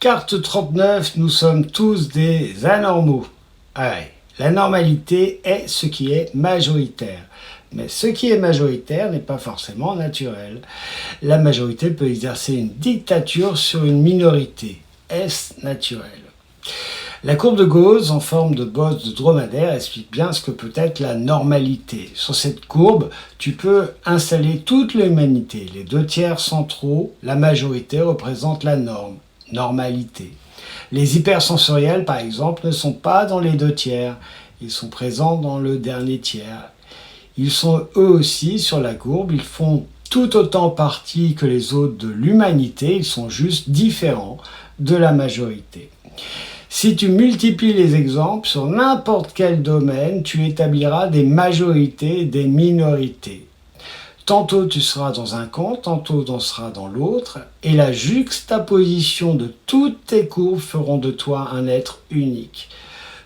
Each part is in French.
Carte 39, nous sommes tous des anormaux. Ah ouais, la normalité est ce qui est majoritaire. Mais ce qui est majoritaire n'est pas forcément naturel. La majorité peut exercer une dictature sur une minorité. Est-ce naturel? La courbe de Gauss en forme de bosse de dromadaire explique bien ce que peut être la normalité. Sur cette courbe, tu peux installer toute l'humanité. Les 2/3 centraux, la majorité représente la norme, normalité. Les hypersensoriels, par exemple, ne sont pas dans les 2/3. Ils sont présents dans le dernier tiers. Ils sont eux aussi sur la courbe. Ils font tout autant partie que les autres de l'humanité. Ils sont juste différents de la majorité. Si tu multiplies les exemples sur n'importe quel domaine, tu établiras des majorités et des minorités. Tantôt tu seras dans un camp, tantôt tu seras dans l'autre, et la juxtaposition de toutes tes courbes feront de toi un être unique.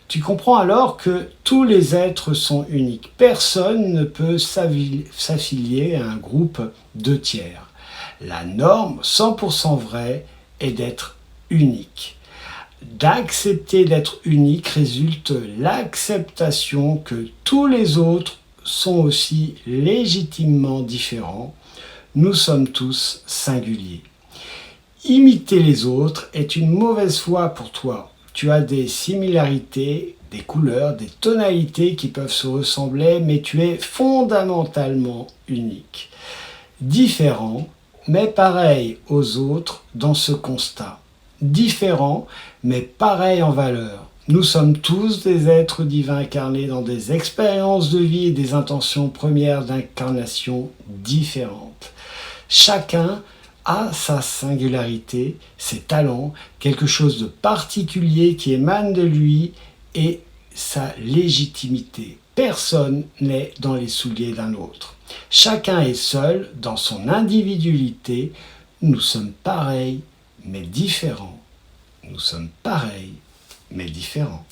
Tu comprends alors que tous les êtres sont uniques. Personne ne peut s'affilier à un groupe de tiers. La norme 100% vraie est d'être unique. D'accepter d'être unique résulte l'acceptation que tous les autres sont aussi légitimement différents. Nous sommes tous singuliers. Imiter les autres est une mauvaise foi pour toi. Tu as des similarités, des couleurs, des tonalités qui peuvent se ressembler, mais tu es fondamentalement unique. Différent, mais pareil aux autres dans ce constat. Différents, mais pareils en valeur. Nous sommes tous des êtres divins incarnés dans des expériences de vie et des intentions premières d'incarnation différentes. Chacun a sa singularité, ses talents, quelque chose de particulier qui émane de lui et sa légitimité. Personne n'est dans les souliers d'un autre. Chacun est seul dans son individualité. Nous sommes pareils, mais différents. Nous sommes pareils, mais différents.